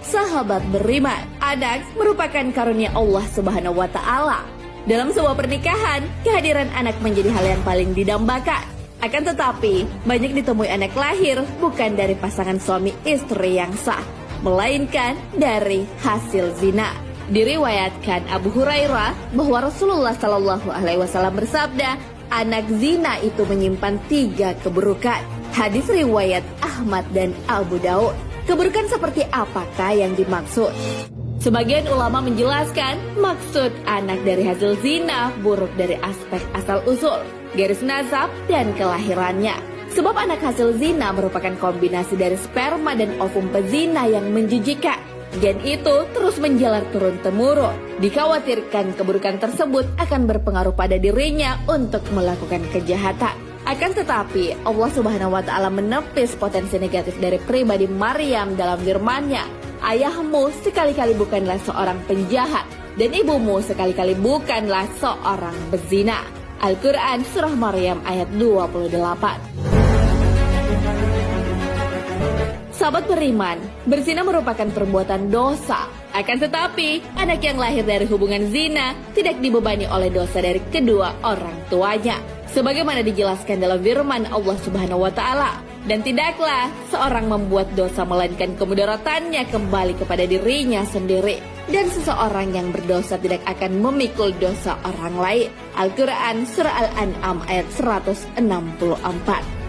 Sahabat beriman, anak merupakan karunia Allah Subhanahu wa Ta'ala. Dalam sebuah pernikahan, kehadiran anak menjadi hal yang paling didambakan. Akan tetapi, banyak ditemui anak lahir bukan dari pasangan suami istri yang sah, melainkan dari hasil zina. Diriwayatkan Abu Hurairah bahwa Rasulullah Shallallahu Alaihi Wasallam bersabda, anak zina itu menyimpan 3 keburukan. Hadis riwayat Ahmad dan Abu Daud. Keburukan seperti apakah yang dimaksud? Sebagian ulama menjelaskan maksud anak dari hasil zina buruk dari aspek asal-usul, garis nasab, dan kelahirannya. Sebab anak hasil zina merupakan kombinasi dari sperma dan ovum pezina yang menjijikan. Gen itu terus menjalar turun-temurun. Dikhawatirkan keburukan tersebut akan berpengaruh pada dirinya untuk melakukan kejahatan. Akan tetapi, Allah Subhanahu wa Ta'ala menepis potensi negatif dari pribadi Maryam dalam firman-Nya. Ayahmu sekali-kali bukanlah seorang penjahat, dan ibumu sekali-kali bukanlah seorang pezina. Al-Quran Surah Maryam ayat 28. Sahabat beriman, berzina merupakan perbuatan dosa. Akan tetapi, anak yang lahir dari hubungan zina tidak dibebani oleh dosa dari kedua orang tuanya. Sebagaimana dijelaskan dalam firman Allah Subhanahu wa Ta'ala, dan tidaklah seorang membuat dosa melainkan kemudaratannya kembali kepada dirinya sendiri, dan seseorang yang berdosa tidak akan memikul dosa orang lain. Al-Quran Surah Al-An'am ayat 164.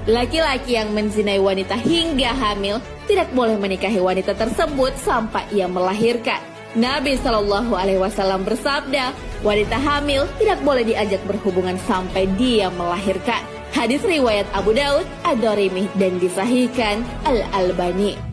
Laki-laki yang menzinai wanita hingga hamil tidak boleh menikahi wanita tersebut sampai ia melahirkan. Nabi Shallallahu Alaihi Wasallam bersabda, wanita hamil tidak boleh diajak berhubungan sampai dia melahirkan. Hadis riwayat Abu Daud, Ad-Darimi, dan disahihkan Al-Albani.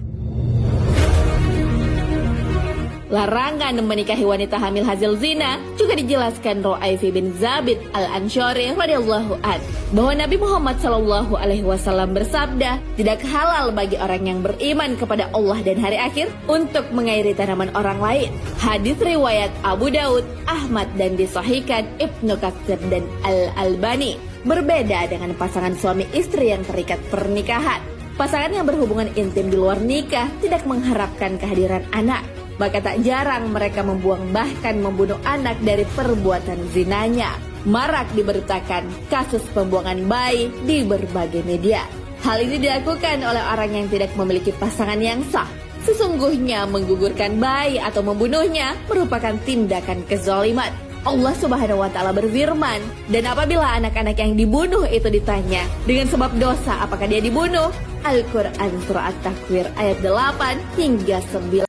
Larangan menikahi wanita hamil hasil zina juga dijelaskan Ru'ayfi bin Zabit Al-Ansyari radhiyallahu an, bahwa Nabi Muhammad Shallallahu Alaihi Wasallam bersabda, tidak halal bagi orang yang beriman kepada Allah dan hari akhir untuk mengairi tanaman orang lain. Hadis riwayat Abu Daud, Ahmad, dan disahihkan Ibnu Katsir dan Al-Albani. Berbeda dengan pasangan suami istri yang terikat pernikahan, pasangan yang berhubungan intim di luar nikah tidak mengharapkan kehadiran anak. Maka tak jarang mereka membuang bahkan membunuh anak dari perbuatan zinanya. Marak diberitakan kasus pembuangan bayi di berbagai media. Hal ini dilakukan oleh orang yang tidak memiliki pasangan yang sah. Sesungguhnya menggugurkan bayi atau membunuhnya merupakan tindakan kezaliman. Allah Subhanahu wa Ta'ala berfirman, dan apabila anak-anak yang dibunuh itu ditanya dengan sebab dosa apakah dia dibunuh? Al-Quran Surah At-Takwir ayat 8 hingga 9.